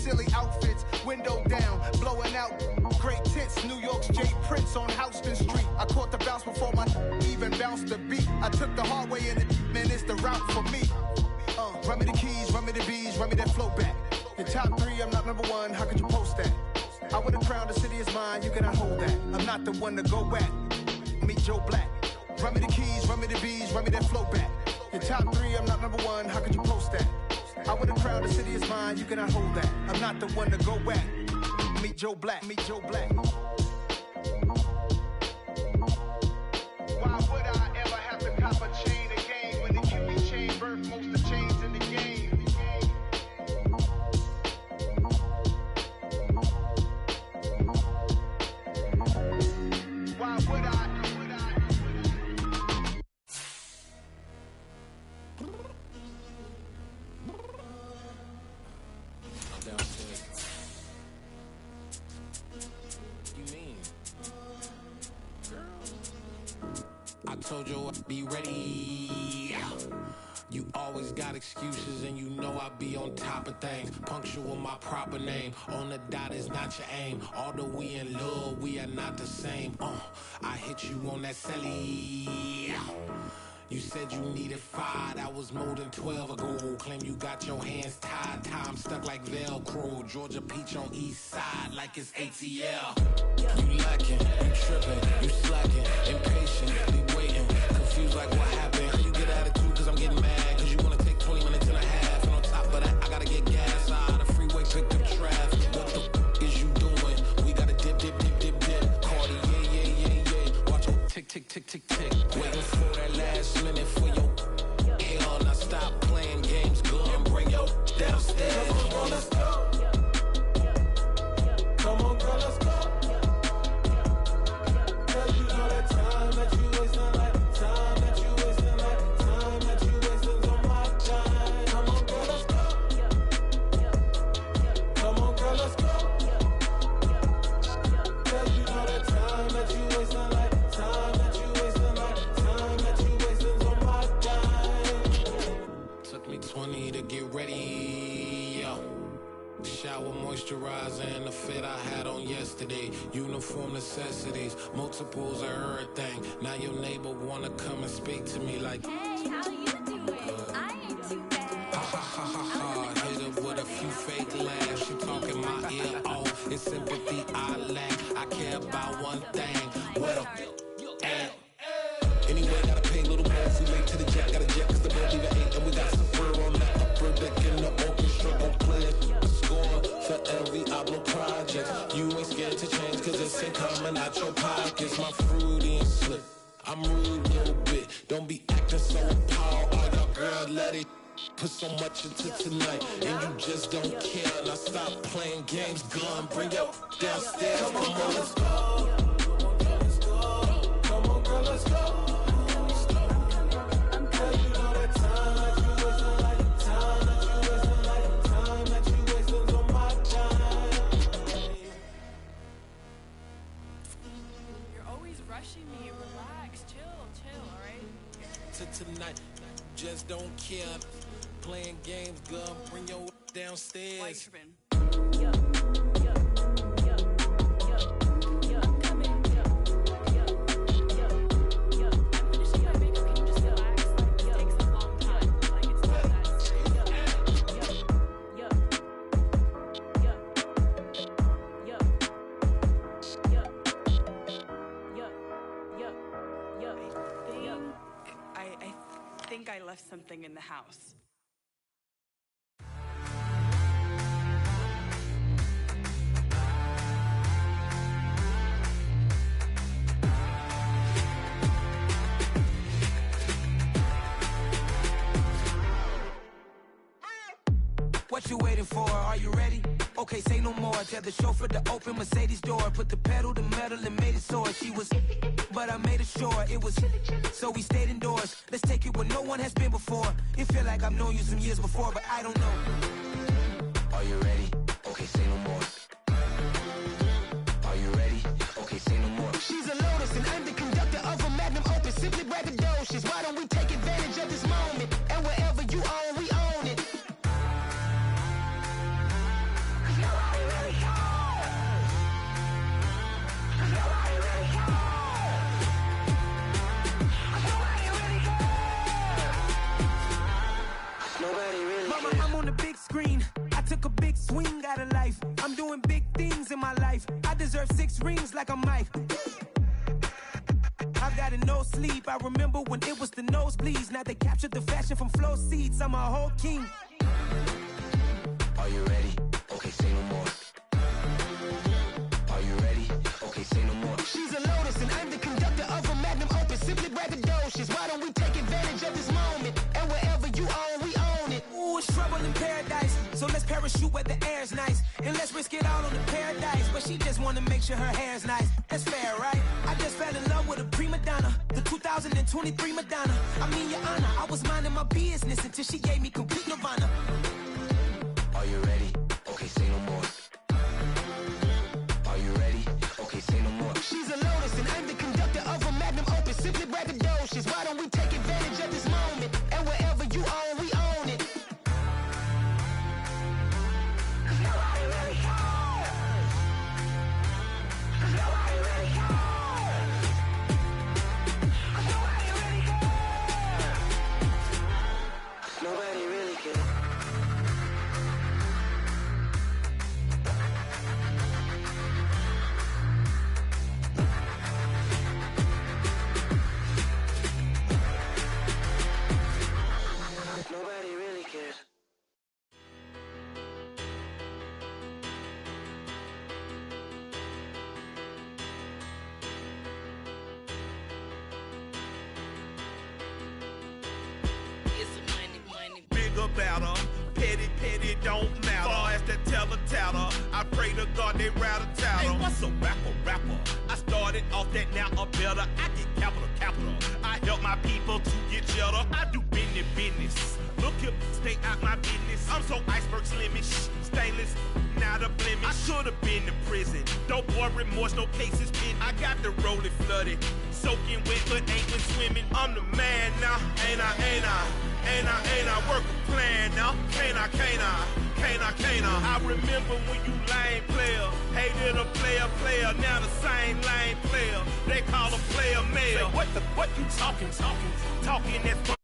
silly outfits, window down, blowing out great tits. New York's J. Prince on Houston Street. I caught the bounce before my even bounced the beat. I took the hard way in it, man, it's the route for me. Run me the keys, run me the bees, run me that flow back. Your top three, I'm not number one, how could you post that? I would've crowned the city is mine, you cannot hold that. I'm not the one to go back. Meet Joe Black. Run me the keys, run me the bees, run me that flow back. Your top three, I'm not number one, how could you post that? I would've crowned the city is mine, you cannot hold that. I'm not the one to go back. Meet Joe Black, meet Joe Black. Why would I ever have to cop a chain again when the QB chain birthed most of the chains in the game? Why would I? I told you I'd be ready. You always got excuses and you know I be on top of things. Punctual my proper name. On the dot is not your aim. Although we in love, we are not the same. I hit you on that celly. You said you needed 5, that was more than 12 ago. Claim you got your hands tied, time stuck like Velcro. Georgia Peach on east side like it's ATL. You lacking, you tripping, you slacking, impatient, be waiting, confused like what happened. How you get attitude cause I'm getting mad, cause you wanna take 20 minutes and a half. And on top of that, I gotta get gas out of the freeway, picked up traffic. What the is you doing? We gotta dip, dip, dip, dip, dip. Cardi, yeah. Watch your tick, tick, tick, tick, tick. Waiting for that last minute for your hell. Now stop playing games, go and bring your downstairs. Come on, girl, let's go. Come on, girl, let's go. Cause you know that time that you wasting, like time that you wasting, like time that you wasting on my time. Come on, girl, let's go. Come on, girl, let's go. Cause you know that time that you wasting, like time that you wasting, like time that you wasting on my time. Took me 20 to get ready, yo. Shower moisturizer and the fit I had on yesterday. Uniform necessities, multiples of everything. Now your neighbor wanna come and speak to me like, hey, how you doing? I ain't too bad. Ha ha ha ha ha. Hit her with a few fake laughs. She talking my ear off. It's sympathy I lack. I care about one thing. What up? Anyway, gotta pay a little more if we late to the jet. Got a jet cause the boat leave at 8. And we got some fur on that upper deck in the orchestra. Gon' play a score for every Ablo project. You ain't scared to change cause it's ain't coming out your pockets. My fruity and slip. I'm rude a little bit. Don't be acting so appalled. All y'all girl, let it put so much into tonight. And you just don't care. Now stop playing games. Gun, bring your downstairs. Come on, let's go. Come on, girl, let's go. Me, relax, chill, alright? Tonight, just don't care. Playing games, girl, bring your downstairs. Why you tripping? I left something in the house. What you waiting for? Are you ready? Okay, say no more. Tell the chauffeur to open Mercedes door. Put the pedal to metal and made it soar. She was, but I made it sure it was. So we stayed indoors. Let's take it where no one has been before. It feel like I've known you some years before, but I don't know. Are you ready? Okay, say no more. Are you ready? Okay, say no more. She's a Lotus and I'm the conductor of a magnum opus. Simply braggadocious. Why don't we take advantage of this moment? And wherever you own, we own it. took a big swing out of life. I'm doing big things in my life. I deserve 6 rings like I'm Mike. I've got no sleep. I remember when it was the nosebleeds. Now they captured the fashion from flow seats. I'm a whole king. Are you ready? Okay, say no more. Are you ready? Okay, say no more. She's a lotus and I'm the conductor of a magnum opus. Simply braggadocious. Why don't we take advantage of this moment? And wherever you own, we own it. Ooh, it's trouble in paradise. So let's parachute where the air's nice. And let's risk it all on the paradise. But she just wanna make sure her hair's nice. That's fair, right? I just fell in love with a prima donna. The 2023 Madonna. I mean, your honor, I was minding my business until she gave me complete nirvana. Are you ready? Okay, say no more. Are you ready? Okay, say no more. She's a lotus and I'm the conductor of a magnum opus. Simply braggadocious. Why don't we take advantage of this moment? And wherever you own, we own it. Nobody really cares. Nobody really cares. Nobody really cares. Nobody really cares. Nobody really cares. Bigger, better, petty, petty, don't matter. Far as the teller, I pray to God they rattle tattle. Hey, what's a rapper? I started off that, now I'm better. I get capital. I help my people to get cheddar. I do business. Look here, stay out my business. I'm so iceberg slimish, stainless, not a blemish. I should've been to prison. No boy remorse, no cases pinned. I got the rolling flooded, soaking wet, but ain't been swimming. I'm the man now, ain't I? Work a plan now, can't I? I remember when you lame player, hated a player, now the same lame player. They call a player mayor. Say, what you talking that's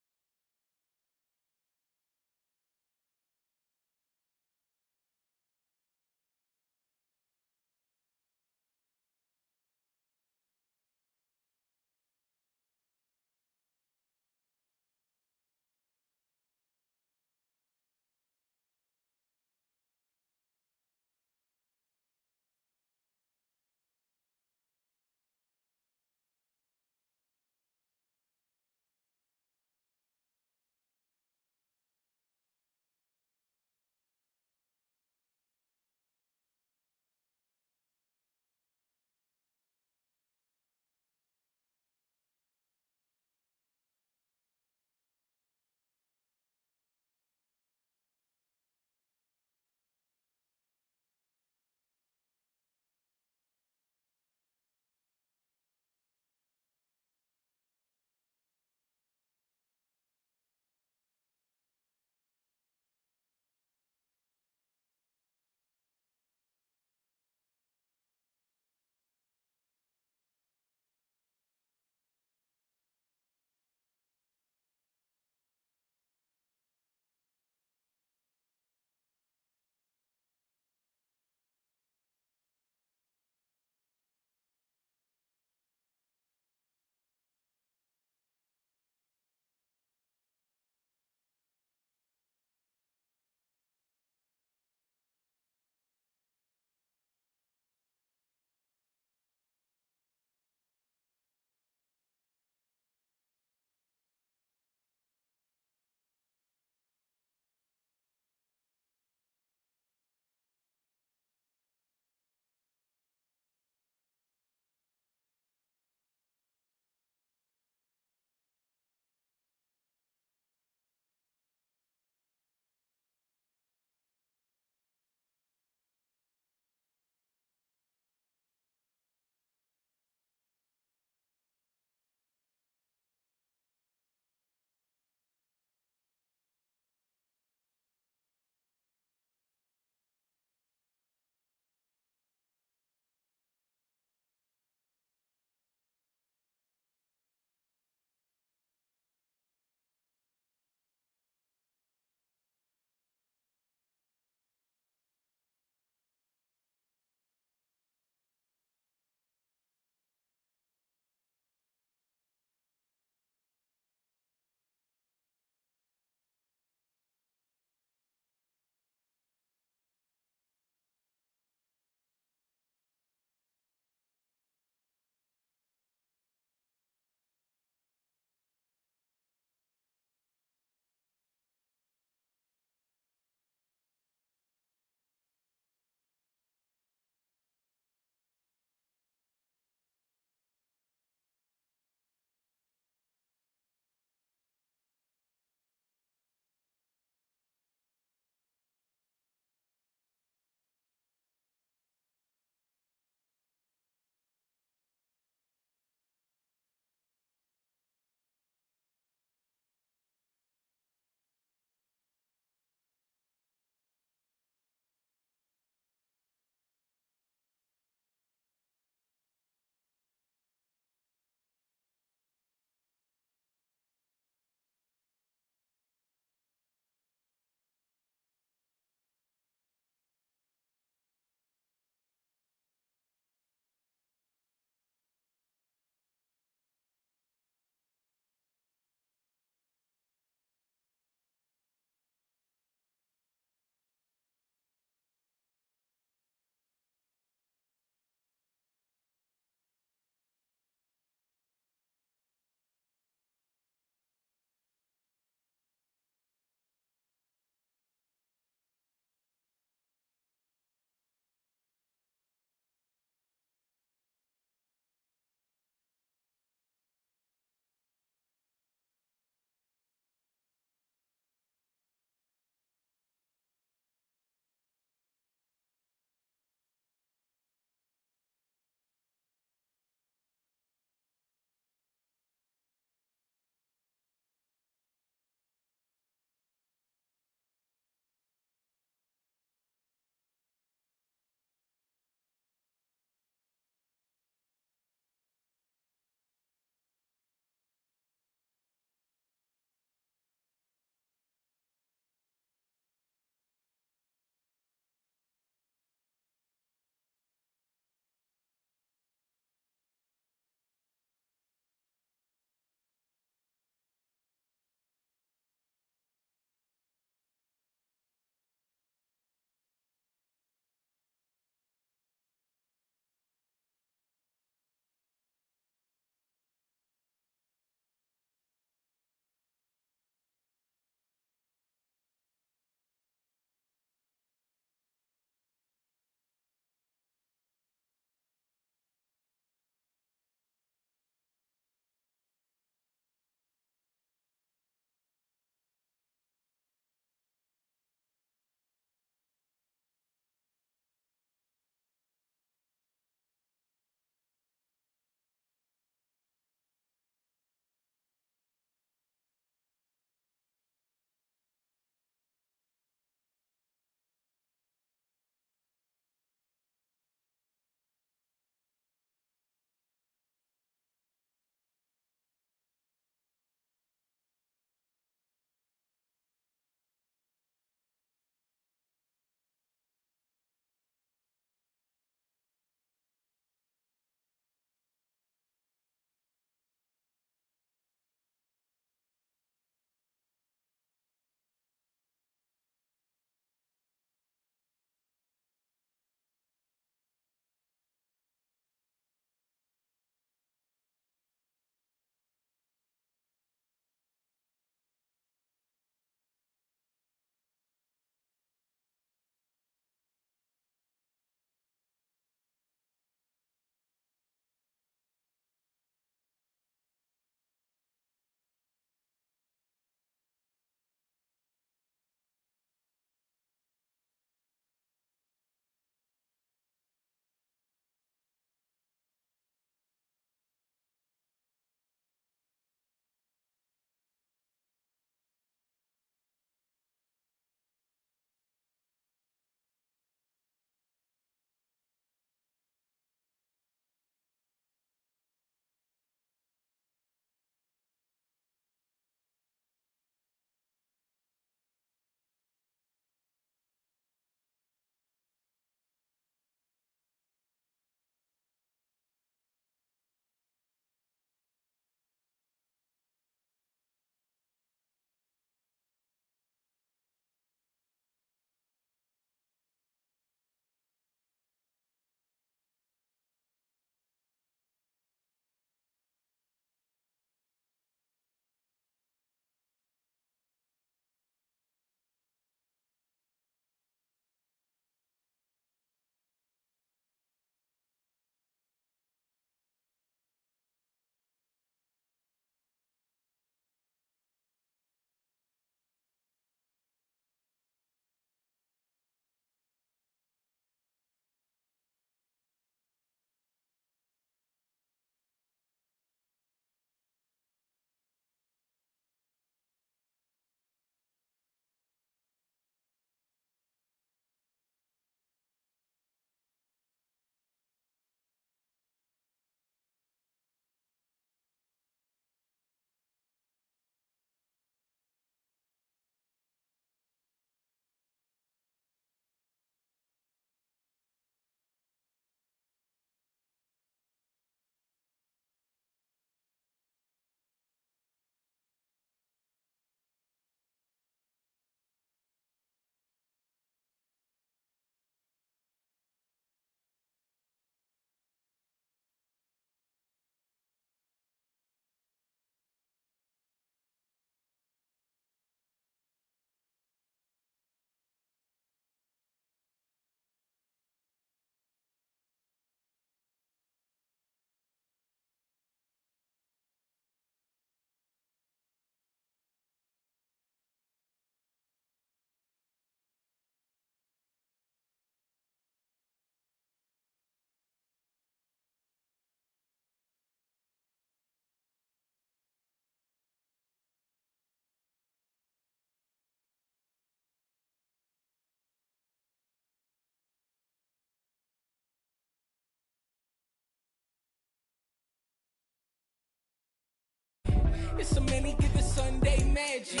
It's a many given Sunday magic.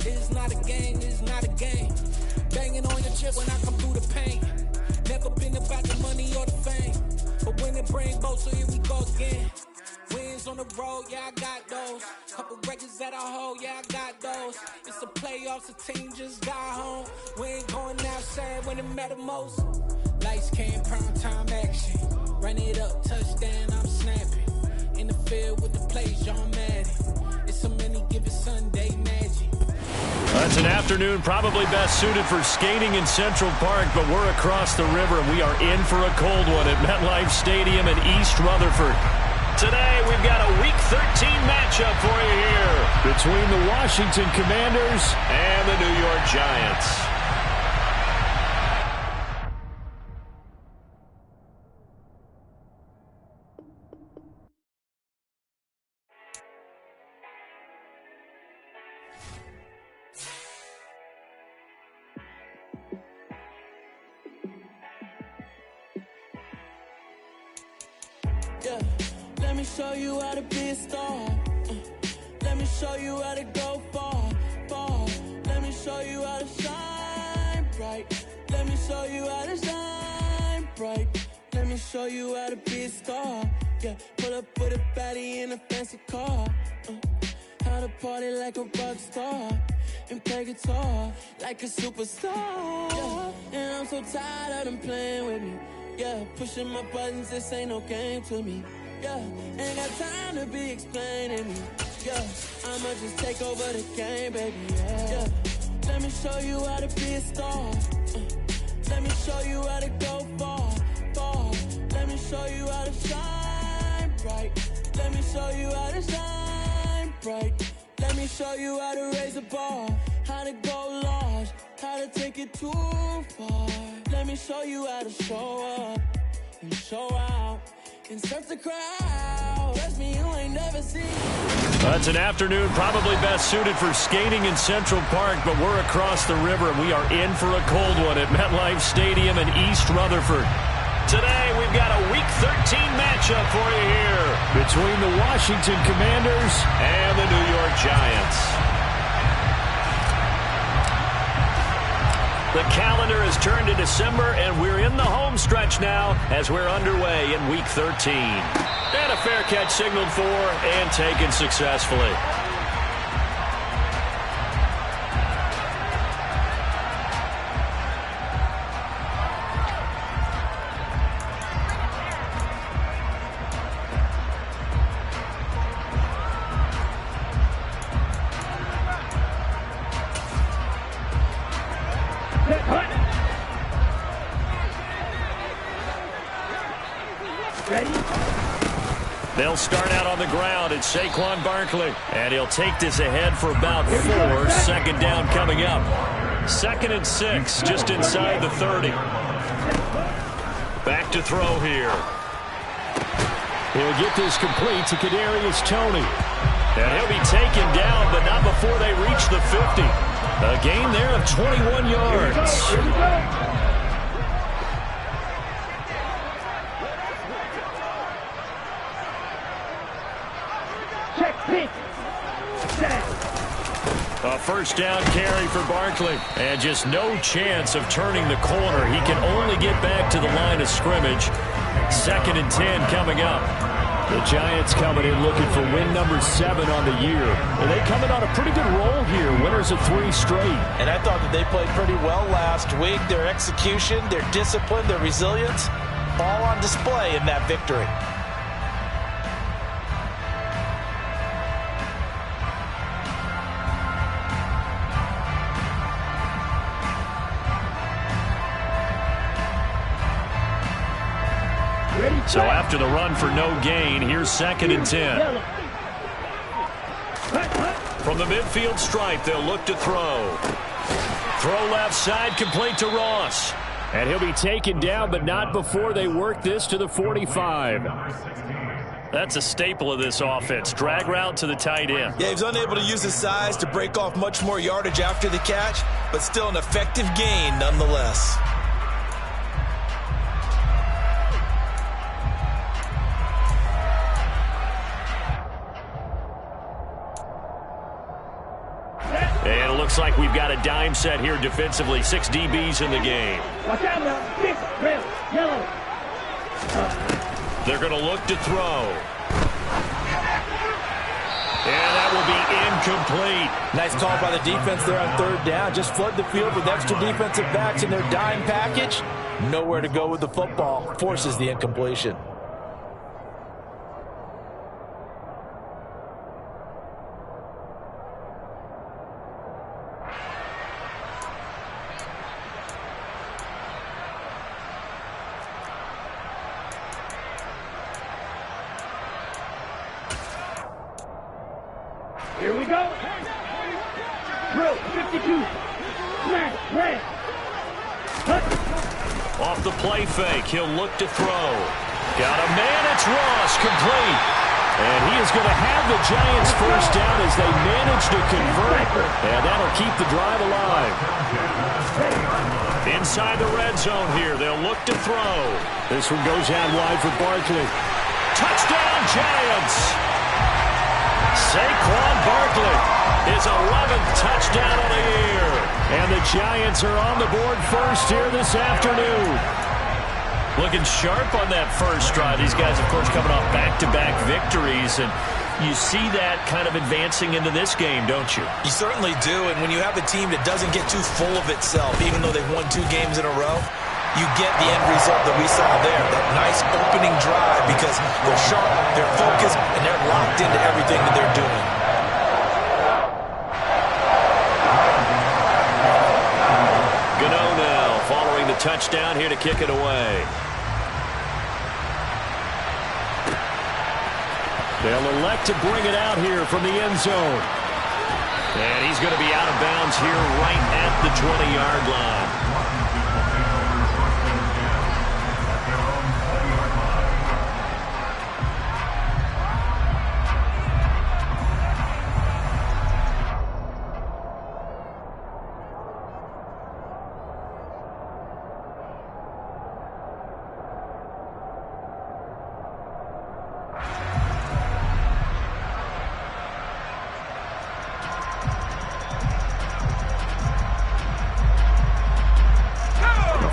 It's not a game, it's not a game. Banging on your chest when I come through the pain. Never been about the money or the fame. But when it bring both, so here we go again. Wins on the road, yeah, I got those. Couple records that I hold, yeah, I got those. It's the playoffs, the team just got home. We ain't going outside when it matter most. Lights came, prime time action. Run it up, touchdown, I'm snapping. In the field with the plays, John Madden. It's a many given Sunday magic. It's an afternoon probably best suited for skating in Central Park, but we're across the river and we are in for a cold one at MetLife Stadium in East Rutherford. Today, we've got a Week 13 matchup for you here between the Washington Commanders and the New York Giants. Yeah, let me show you how to be a star. Let me show you how to go far, far. Let me show you how to shine bright. Let me show you how to shine bright. Let me show you how to be a star. Yeah, pull up with a baddie in a fancy car. How to party like a rock star and play guitar like a superstar. Yeah, and I'm so tired of them playing with me. Yeah, pushing my buttons, this ain't no game to me. Yeah, ain't got time to be explaining me. Yeah, I'ma just take over the game, baby. Yeah, let me show you how to be a star. Let me show you how to go far, far. Let me show you how to shine bright. Let me show you how to shine bright. Let me show you how to raise a bar, how to go large, how to take it too far. Let me show you how to show up and show out and surf the crowd. Trust me, you ain't never seen. It's an afternoon probably best suited for skating in Central Park, but we're across the river and we are in for a cold one at MetLife Stadium in East Rutherford. Today, we've got a Week 13 matchup for you here between the Washington Commanders and the New York Giants. The calendar has turned to December, and we're in the home stretch now as we're underway in Week 13. And a fair catch signaled for and taken successfully. They'll start out on the ground. It's Saquon Barkley, and he'll take this ahead for about 4. Second down coming up. 2nd and 6, just inside the 30. Back to throw here. He'll get this complete to Kadarius Toney. And he'll be taken down, but not before they reach the 50. A gain there of 21 yards. Here we go. A first down carry for Barkley, and just no chance of turning the corner. He can only get back to the line of scrimmage. 2nd and 10 coming up. The Giants coming in looking for win number 7 on the year. And they coming on a pretty good roll here, winners of 3 straight. And I thought that they played pretty well last week. Their execution, their discipline, their resilience, all on display in that victory. So after the run for no gain, here's 2nd and 10. From the midfield stripe, they'll look to throw. Throw left side, complete to Ross. And he'll be taken down, but not before they work this to the 45. That's a staple of this offense. Drag route to the tight end. Yeah, he's unable to use his size to break off much more yardage after the catch, but still an effective gain nonetheless. looks like we've got a dime set here defensively. 6 DBs in the game. Watch out now. 6, red, yellow. They're going to look to throw. And that will be incomplete. Nice call by the defense there on 3rd down. Just flood the field with extra defensive backs in their dime package. Nowhere to go with the football. Forces the incompletion. Here we go. Drill 52. Smash, red. Off the play fake, he'll look to throw. Got a man, it's Ross, complete. And he is going to have the Giants first down as they manage to convert. And that'll keep the drive alive. Inside the red zone here, they'll look to throw. This one goes out wide for Barkley. Touchdown, Giants! Saquon Barkley, his 11th touchdown of the year. And the Giants are on the board first here this afternoon. Looking sharp on that first drive. These guys, of course, coming off back-to-back victories. And you see that kind of advancing into this game, don't you? You certainly do. And when you have a team that doesn't get too full of itself, even though they've won 2 games in a row, you get the end result that we saw there, that nice opening drive, because they're sharp, they're focused, and they're locked into everything that they're doing. Gano now following the touchdown here to kick it away. They'll elect to bring it out here from the end zone. And he's going to be out of bounds here right at the 20-yard line.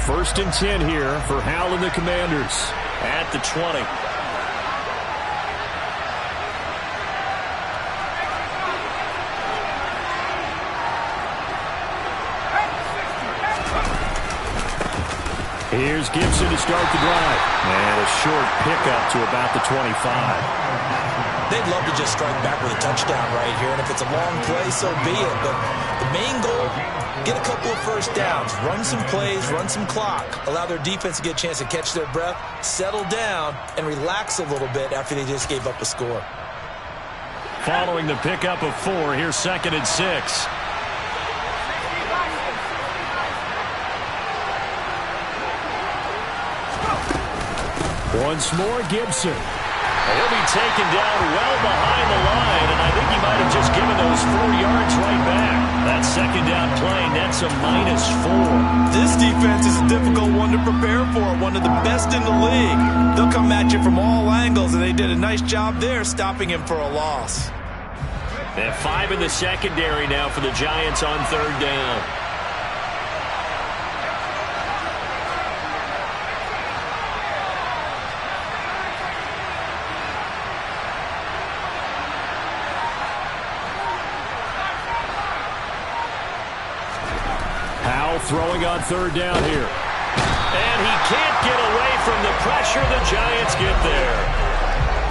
First and 10 here for Howell and the Commanders at the 20. Here's Gibson to start the drive. And a short pickup to about the 25. They'd love to just strike back with a touchdown right here, and if it's a long play, so be it. But the main goal, get a couple of first downs, run some plays, run some clock, allow their defense to get a chance to catch their breath, settle down, and relax a little bit after they just gave up a score. Following the pickup of 4, here's 2nd and 6. Once more, Gibson. He'll be taken down well behind the line, and I think he might have just given those 4 yards right back. That 2nd down play, that's a -4. This defense is a difficult one to prepare for, one of the best in the league. They'll come at you from all angles, and they did a nice job there stopping him for a loss. They have 5 in the secondary now for the Giants on 3rd down. Throwing on 3rd down here. And he can't get away from the pressure. The Giants get there.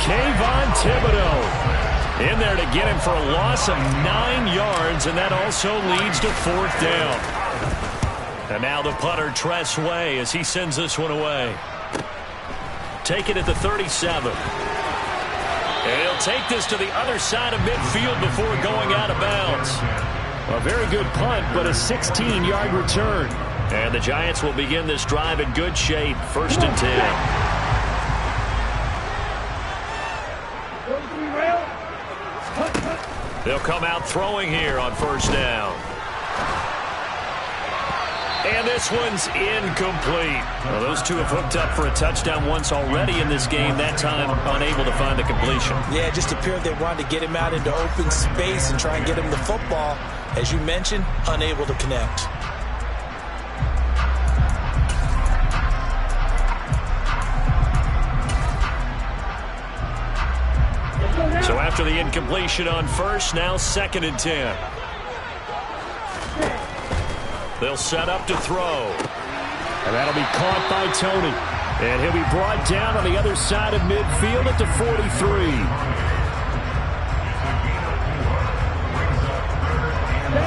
Kayvon Thibodeau in there to get him for a loss of 9 yards, and that also leads to 4th down. And now the punter, Tress Way, as he sends this one away. Take it at the 37. And he'll take this to the other side of midfield before going out of bounds. A very good punt, but a 16-yard return. And the Giants will begin this drive in good shape. 1st and 10. They'll come out throwing here on 1st down. And this one's incomplete. Well, those two have hooked up for a touchdown once already in this game. That time, unable to find the completion. Yeah, it just appeared they wanted to get him out into open space and try and get him the football. as you mentioned, unable to connect. So after the incompletion on first, now 2nd and 10. They'll set up to throw. And that'll be caught by Tony. And he'll be brought down on the other side of midfield at the 43.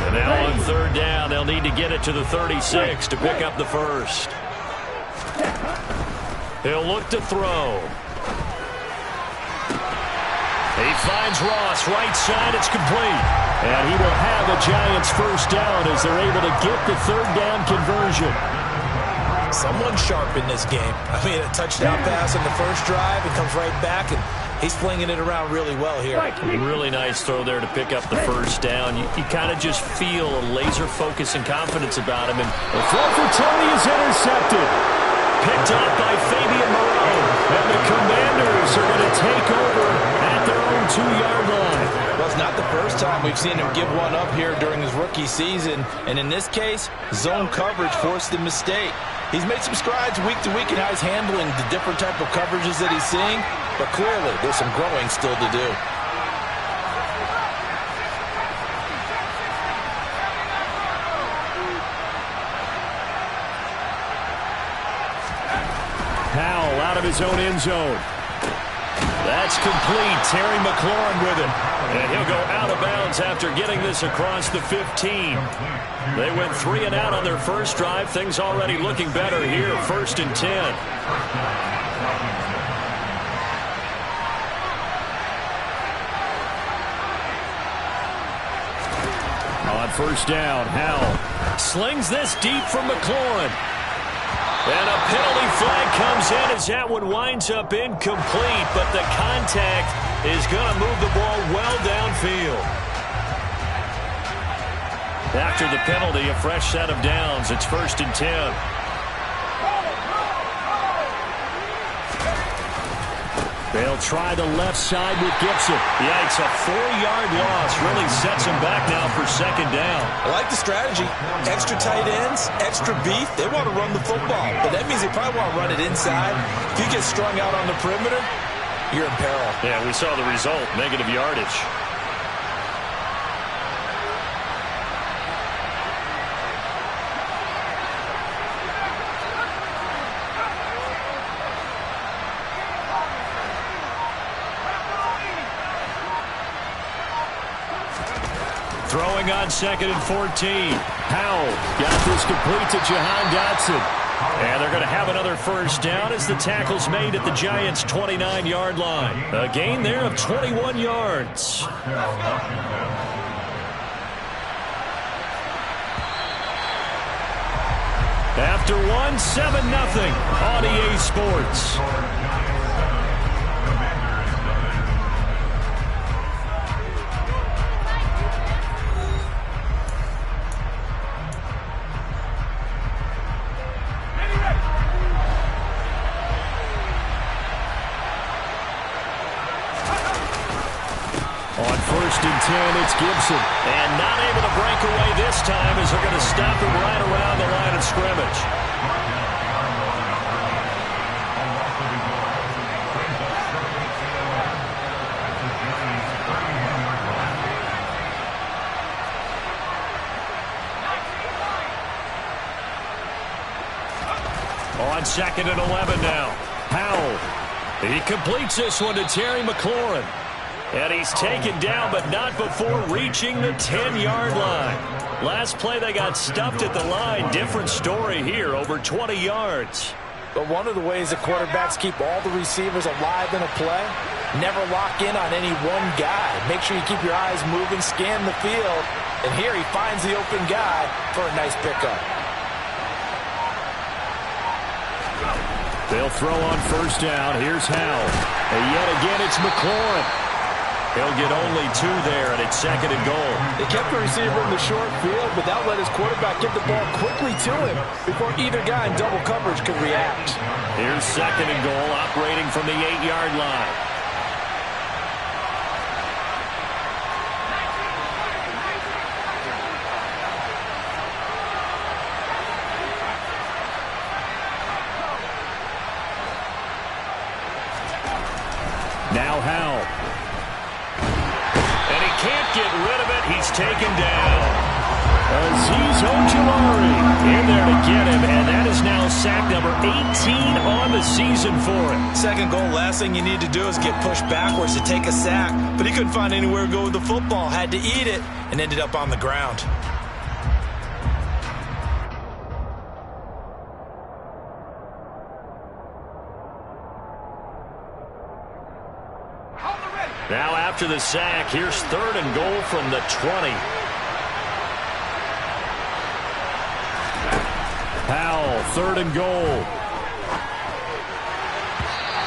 And now on 3rd down, they'll need to get it to the 36 to pick up the first. He'll look to throw. He finds Ross, right side, it's complete. And he will have a Giants first down as they're able to get the 3rd down conversion. Someone sharp in this game. I mean, a touchdown pass on the first drive and comes right back, and he's flinging it around really well here. Really nice throw there to pick up the first down. You kind of just feel a laser focus and confidence about him. And the throw for Tony is intercepted. Picked up by Fabian Moreau. And the Commanders are going to take over at their own 2-yard line. Well, it's not the first time we've seen him give one up here during his rookie season. And in this case, zone coverage forced the mistake. He's made some strides week to week in how he's handling the different type of coverages that he's seeing. But clearly, there's some growing still to do. Howell out of his own end zone. That's complete. Terry McLaurin with it. And he'll go out of bounds after getting this across the 15. They went 3 and out on their first drive. Things already looking better here. 1st and 10. On 1st down, Howell slings this deep from McLaurin. And a penalty flag comes in as that one winds up incomplete, but the contact is going to move the ball well downfield. After the penalty, a fresh set of downs. It's 1st and 10. They'll try the left side with Gibson. Yikes, a 4-yard loss. Really sets him back now for 2nd down. I like the strategy. Extra tight ends, extra beef. They want to run the football, but that means they probably want to run it inside. If you get strung out on the perimeter, you're in peril. Yeah, we saw the result, negative yardage. Throwing on 2nd and 14. Howell got this complete to Jahan Dotson. And they're going to have another first down as the tackle's made at the Giants' 29-yard line. A gain there of 21 yards. After 1, 7-0 on EA Sports. On 1st and 10, it's Gibson. And not able to break away this time as they're going to stop him right around the line of scrimmage. On 2nd and 11 now. Howell. He completes this one to Terry McLaurin. And he's taken down, but not before reaching the 10-yard line. Last play, they got stuffed at the line. Different story here, over 20 yards. But one of the ways that quarterbacks keep all the receivers alive in a play, never lock in on any one guy. Make sure you keep your eyes moving, scan the field. And here he finds the open guy for a nice pickup. They'll throw on 1st down. Here's Howell. And yet again, it's McLaurin. He'll get only 2 there, and it's 2nd and goal. They kept the receiver in the short field, but that let his quarterback get the ball quickly to him before either guy in double coverage could react. Here's 2nd and goal, operating from the 8-yard line. get rid of it. He's taken down. Azeez Ojulari in there to get him, and that is now sack number 18 on the season for him. Second goal, last thing you need to do is get pushed backwards to take a sack, but he couldn't find anywhere to go with the football, had to eat it, and ended up on the ground. Now after the sack, here's 3rd and goal from the 20. Powell, 3rd and goal.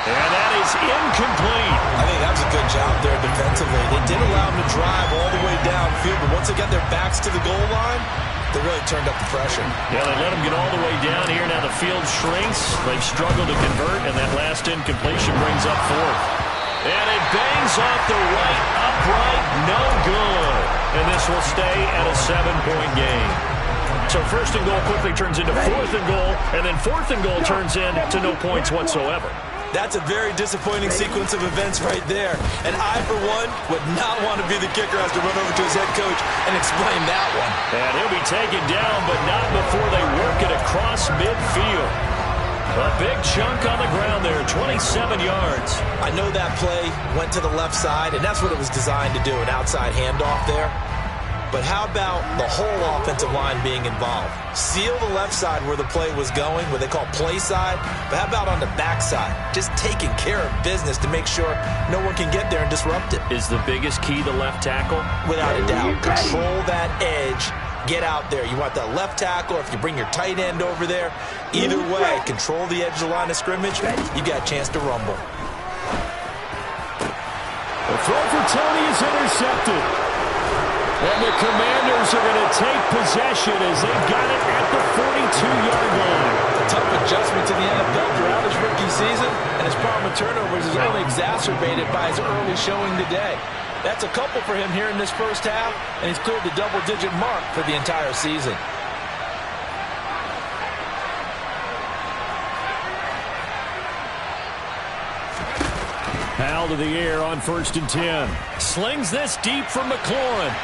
And that is incomplete. I think that was a good job there defensively. They did allow him to drive all the way downfield, but once they got their backs to the goal line, they really turned up the pressure. Yeah, they let him get all the way down here. Now the field shrinks. They've struggled to convert, and that last incompletion brings up 4th. And it bangs off the right upright. No good. And this will stay at a 7-point game. So 1st and goal quickly turns into 4th and goal, and then 4th and goal turns into no points whatsoever. That's a very disappointing sequence of events right there. And I, for one, would not want to be the kicker who has to run over to his head coach and explain that one. And he'll be taken down, but not before they work it across midfield. A big chunk on the ground there, 27 yards. I know that play went to the left side, and that's what it was designed to do, an outside handoff there. But how about the whole offensive line being involved? Seal the left side where the play was going, what they call play side. But how about on the back side? Just taking care of business to make sure no one can get there and disrupt it. Is the biggest key the left tackle? Without a doubt. Control that edge. Get out there. You want that left tackle, or if you bring your tight end over there, either way, control the edge of the line of scrimmage, you got a chance to rumble. The throw for Tony is intercepted. And the Commanders are going to take possession as they've got it at the 42-yard line. A tough adjustment to the NFL throughout his rookie season, and his problem with turnovers is only exacerbated by his early showing today. That's a couple for him here in this first half, and he's cleared the double-digit mark for the entire season. Powell to the air on 1st and 10. Slings this deep from McLaurin.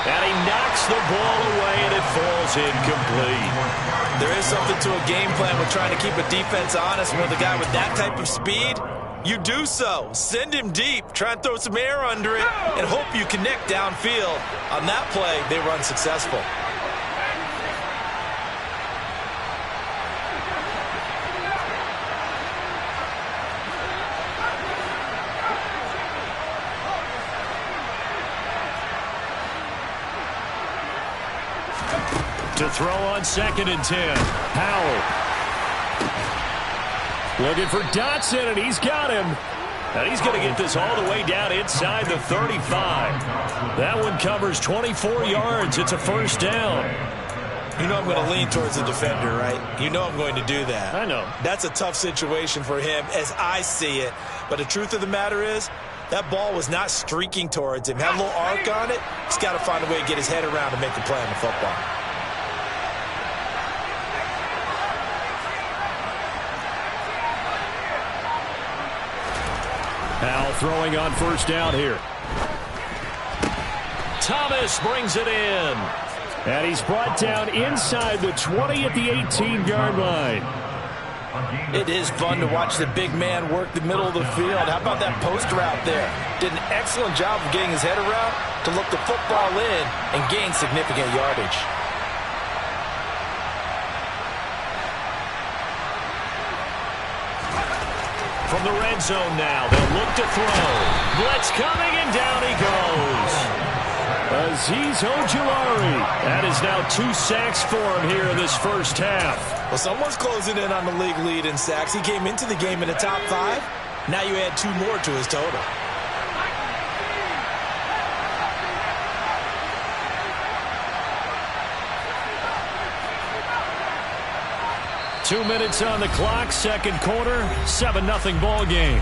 And he knocks the ball away, and it falls incomplete. There is something to a game plan with trying to keep a defense honest. With a guy with that type of speed, you do so. Send him deep. Try and throw some air under it and hope you connect downfield. On that play, they were unsuccessful. To throw on 2nd and 10. Powell. Looking for Dotson, and he's got him. And he's going to get this all the way down inside the 35. That one covers 24 yards. It's a 1st down. You know I'm going to lean towards the defender, right? You know I'm going to do that. I know. That's a tough situation for him as I see it. But the truth of the matter is, that ball was not streaking towards him. Had a little arc on it. He's got to find a way to get his head around and make a play on the football. Powell throwing on 1st down here. Thomas brings it in. And he's brought down inside the 20 at the 18-yard line. It is fun to watch the big man work the middle of the field. How about that post route there? Did an excellent job of getting his head around to look the football in and gain significant yardage. From the red zone now, they'll look to throw. Blitz coming, and down he goes. Azeez Ojulari. That is now 2 sacks for him here in this first half. Well, someone's closing in on the league lead in sacks. He came into the game in the top 5. Now you add 2 more to his total. Two minutes on the clock, second quarter, 7-0 ball game.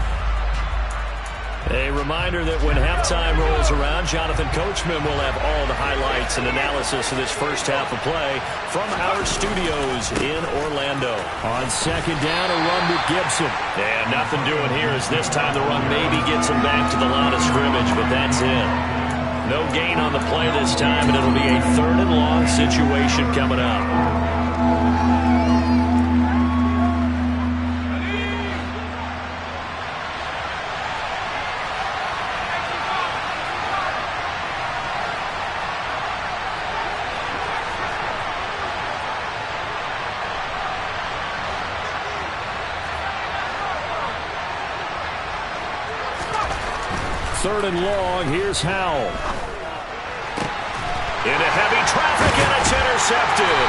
A reminder that when halftime rolls around, Jonathan Coachman will have all the highlights and analysis of this first half of play from our studios in Orlando. On 2nd down, a run with Gibson. And nothing doing here as this time the run maybe gets him back to the line of scrimmage, but that's it. No gain on the play this time, and it'll be a 3rd and long situation coming up. Third and long, here's Howell. Into heavy traffic, and it's intercepted.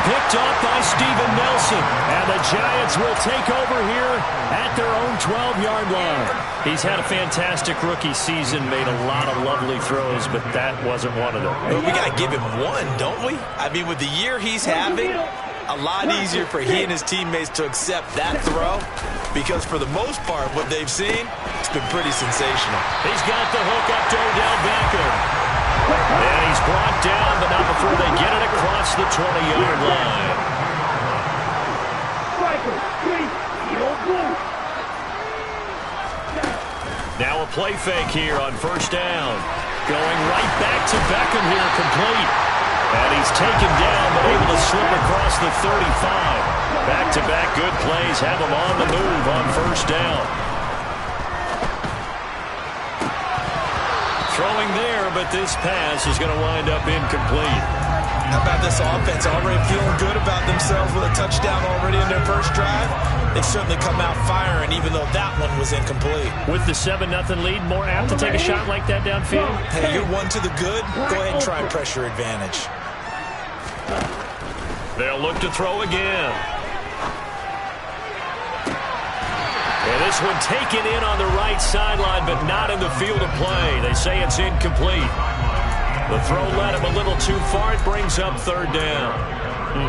Picked off by Steven Nelson. And the Giants will take over here at their own 12-yard line. He's had a fantastic rookie season, made a lot of lovely throws, but that wasn't one of them. Well, we got to give him one, don't we? I mean, with the year he's having, a lot easier for he and his teammates to accept that throw, because for the most part, what they've seen, it's been pretty sensational. He's got the hook up to Odell Beckham. And he's brought down, but not before they get it across the 20-yard line. Now a play fake here on first down. Going right back to Beckham here, complete. And he's taken down, but able to slip across the 35. Back-to-back good plays have him on the move on first down. Throwing there, but this pass is going to wind up incomplete. How about this offense already feeling good about themselves with a touchdown already in their first drive? They've certainly come out firing, even though that one was incomplete. With the 7-0 lead, more apt to take a shot like that downfield? Hey, you're one to the good. Go ahead and try pressure advantage. They'll look to throw again. And this one taken in on the right sideline, but not in the field of play. They say it's incomplete. The throw led him a little too far. It brings up third down.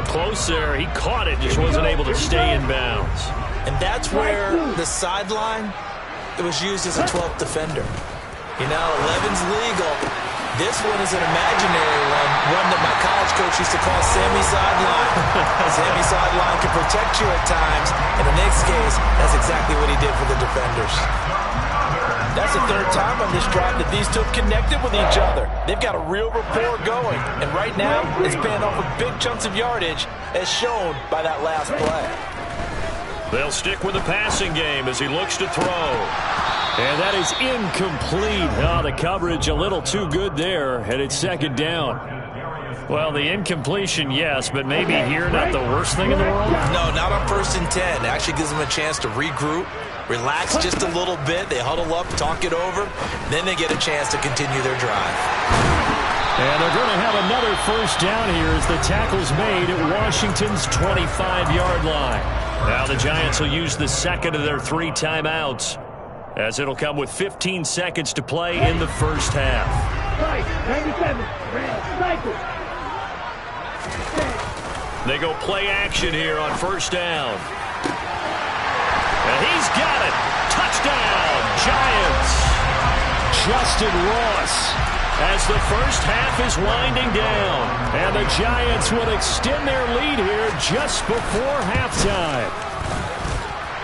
Close there. He caught it, just wasn't able to stay in bounds. And that's where the sideline, it was used as a 12th defender. You know, 11's legal. This one is an imaginary one that my college coach used to call Sammy Sideline. Sammy Sideline can protect you at times. In the next case, that's exactly what he did for the defenders. That's the third time on this drive that these two have connected with each other. They've got a real rapport going. And right now, it's paying off with big chunks of yardage, as shown by that last play. They'll stick with the passing game as he looks to throw. And that is incomplete. Oh, the coverage a little too good there, and it's second down. Well, the incompletion, yes, but maybe here not the worst thing in the world? No, not on 1st and 10. It actually gives them a chance to regroup, relax just a little bit. They huddle up, talk it over. Then they get a chance to continue their drive. And they're going to have another first down here as the tackle's made at Washington's 25-yard line. Now the Giants will use the second of their 3 timeouts, as it'll come with 15 seconds to play in the first half. 97, cycle. They go play action here on first down. And he's got it. Touchdown, Giants. Justin Ross, as the first half is winding down. And the Giants will extend their lead here just before halftime.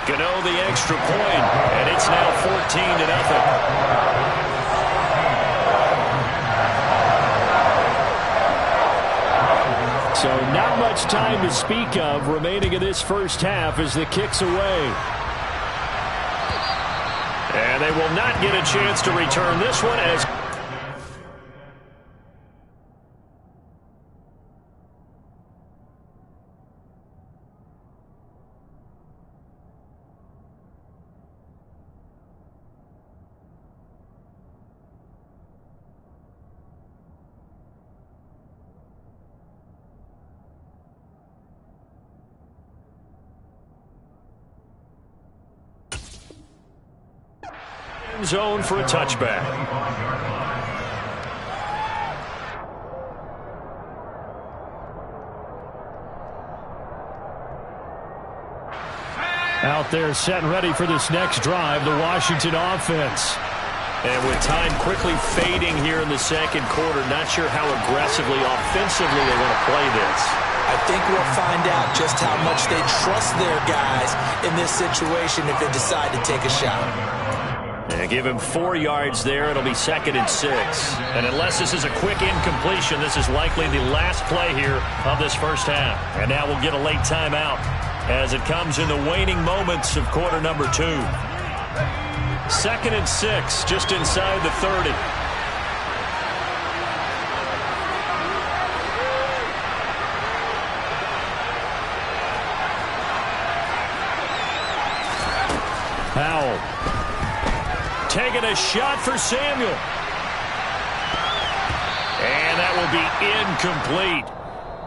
Gano the extra point, and it's now 14-0. So not much time to speak of remaining in this first half as the kick's away. And they will not get a chance to return this one as zone for a touchback. Out there set and ready for this next drive, the Washington offense. And with time quickly fading here in the second quarter, not sure how aggressively, offensively they want to play this. I think we'll find out just how much they trust their guys in this situation if they decide to take a shot. And They give him 4 yards there. It'll be 2nd and 6. And unless this is a quick incompletion, this is likely the last play here of this first half. And now we'll get a late timeout as it comes in the waning moments of quarter number 2. 2nd and 6, just inside the 30. Powell taking a shot for Samuel. And that will be incomplete.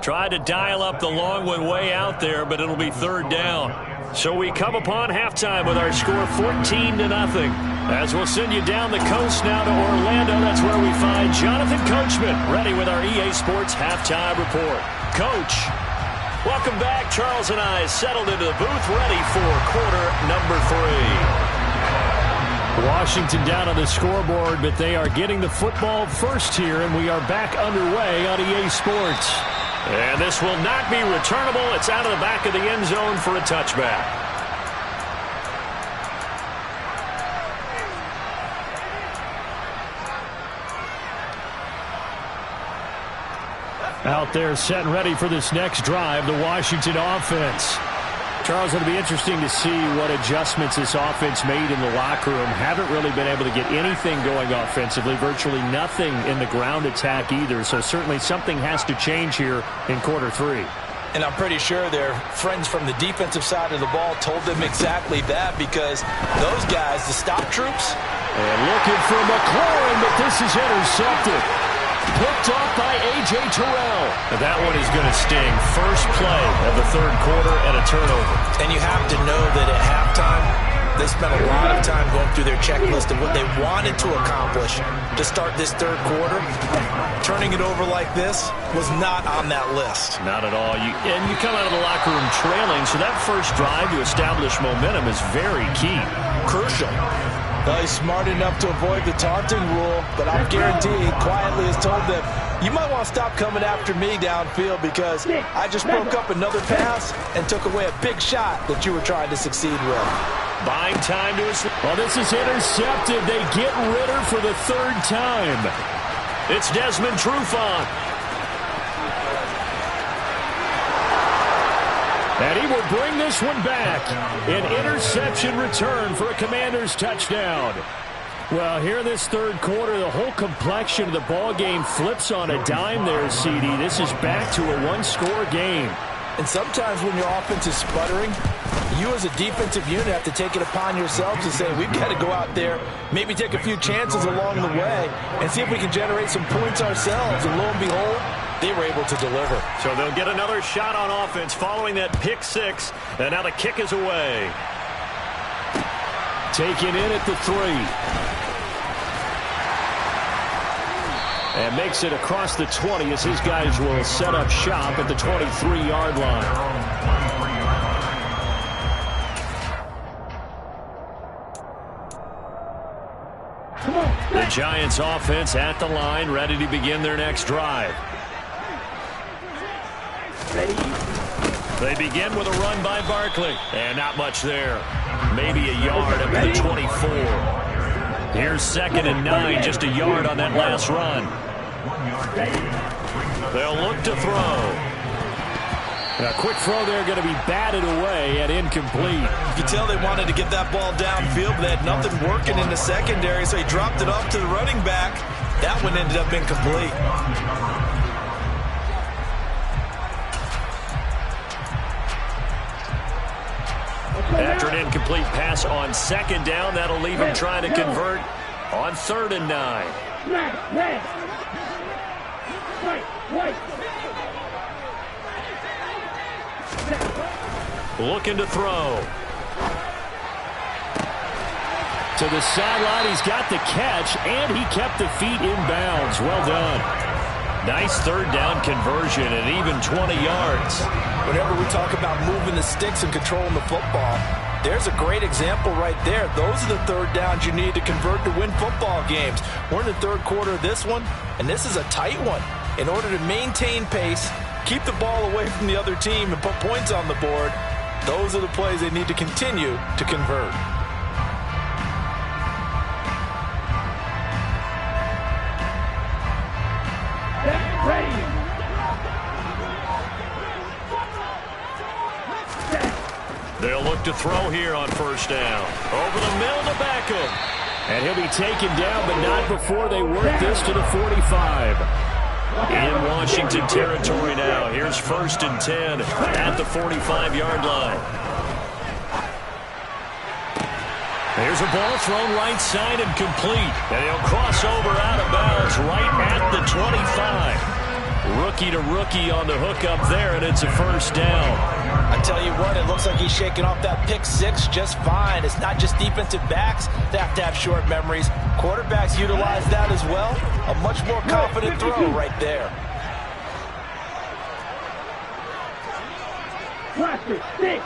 Tried to dial up the long one way out there, but it'll be 3rd down. So we come upon halftime with our score 14-0. As we'll send you down the coast now to Orlando. That's where we find Jonathan Coachman ready with our EA Sports halftime report. Coach, welcome back. Charles and I settled into the booth ready for quarter number 3. Washington down on the scoreboard, but they are getting the football first here, and we are back underway on EA Sports. And this will not be returnable. It's out of the back of the end zone for a touchback. Out there set and ready for this next drive, the Washington offense. Charles, it'll be interesting to see what adjustments this offense made in the locker room. Haven't really been able to get anything going offensively, virtually nothing in the ground attack either. So certainly something has to change here in quarter 3. And I'm pretty sure their friends from the defensive side of the ball told them exactly that, because those guys, the stop troops. And looking for McLaurin, but this is intercepted. Picked off by A.J. Terrell. And that one is going to sting. First play of the 3rd quarter and a turnover. And you have to know that at halftime, they spent a lot of time going through their checklist of what they wanted to accomplish to start this 3rd quarter. Turning it over like this was not on that list. Not at all. And you come out of the locker room trailing, so that first drive to establish momentum is very key. Crucial. Well, he's smart enough to avoid the taunting rule, but I guarantee he quietly has told them, you might want to stop coming after me downfield because I just broke up another pass and took away a big shot that you were trying to succeed with. Buying time to us. Well, this is intercepted. They get Ritter for the 3rd time. It's Desmond Trufant. And he will bring this one back. An interception return for a Commanders touchdown. Well, here in this 3rd quarter, the whole complexion of the ball game flips on a dime there, CD. This is back to a 1-score game. And sometimes when your offense is sputtering, you as a defensive unit have to take it upon yourselves to say, we've got to go out there, maybe take a few chances along the way, and see if we can generate some points ourselves. And lo and behold, they were able to deliver. So they'll get another shot on offense following that pick 6. And now the kick is away. Taken in at the 3. And makes it across the 20 as his guys will set up shop at the 23-yard line. The Giants offense at the line, ready to begin their next drive. They begin with a run by Barkley. And not much there. Maybe a yard up to the 24. Here's 2nd and 9, just a yard on that last run. They'll look to throw. And a quick throw there going to be batted away and incomplete. You could tell they wanted to get that ball downfield, but they had nothing working in the secondary, so he dropped it off to the running back. That one ended up incomplete. After an incomplete pass on 2nd down, that'll leave him trying to convert on 3rd and 9. Looking to throw. To the sideline, he's got the catch, and he kept the feet in bounds. Well done. Nice 3rd down conversion and even 20 yards. Whenever we talk about moving the sticks and controlling the football, there's a great example right there. Those are the 3rd downs you need to convert to win football games. We're in the 3rd quarter of this one, and this is a tight one. In order to maintain pace, keep the ball away from the other team, and put points on the board, those are the plays they need to continue to convert. look to throw here on first down. Over the middle to Beckham. And he'll be taken down, but not before they work this to the 45. In Washington territory now. Here's 1st and 10 at the 45-yard line. There's a ball thrown right side and complete. And he'll cross over out of bounds right at the 25. Rookie to rookie on the hookup there, and it's a first down. I tell you what, it looks like he's shaking off that pick six just fine. It's not just defensive backs that have to have short memories. Quarterbacks utilize that as well. A much more confident throw right there. Watch it, 6.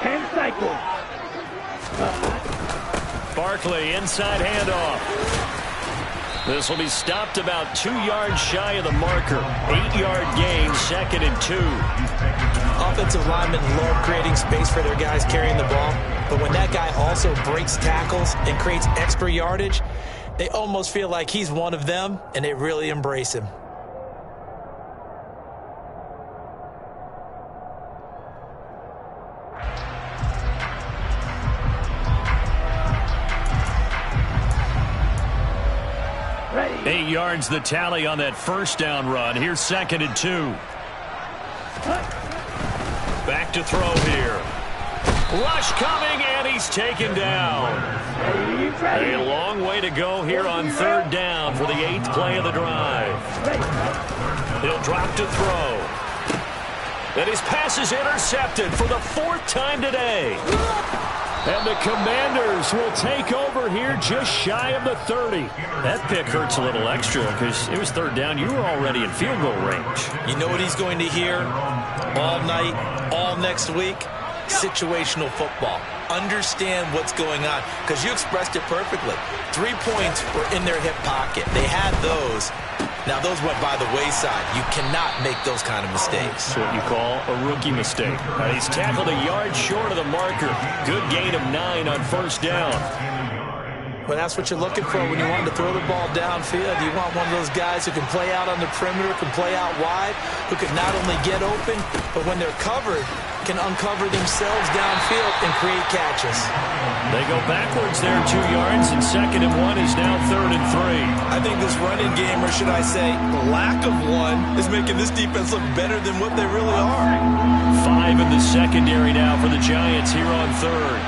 And cycle. Barkley, inside handoff. This will be stopped about 2 yards shy of the marker. 8-yard gain, 2nd and 2. Offensive linemen love creating space for their guys carrying the ball, but when that guy also breaks tackles and creates extra yardage, they almost feel like he's one of them, and they really embrace him. Ready. 8 yards the tally on that first down run. Here's 2nd and 2. Back to throw here. Rush coming, and he's taken down. A long way to go here on 3rd down for the 8th play of the drive. He'll drop to throw. And his pass is intercepted for the 4th time today. And the Commanders will take over here just shy of the 30. That pick hurts a little extra because it was 3rd down. You were already in field goal range. You know what he's going to hear all night, all next week? Situational football. Understand what's going on, because you expressed it perfectly. 3 points were in their hip pocket. They had those. Now, those went by the wayside. You cannot make those kind of mistakes. That's what you call a rookie mistake. He's tackled a yard short of the marker. Good gain of 9 on 1st down. Well, that's what you're looking for when you want to throw the ball downfield. You want one of those guys who can play out on the perimeter, can play out wide, who can not only get open, but when they're covered, can uncover themselves downfield and create catches. They go backwards there 2 yards, and 2nd and 1 is now 3rd and 3. I think this running game, or should I say lack of one, is making this defense look better than what they really are. 5 in the secondary now for the Giants here on 3rd.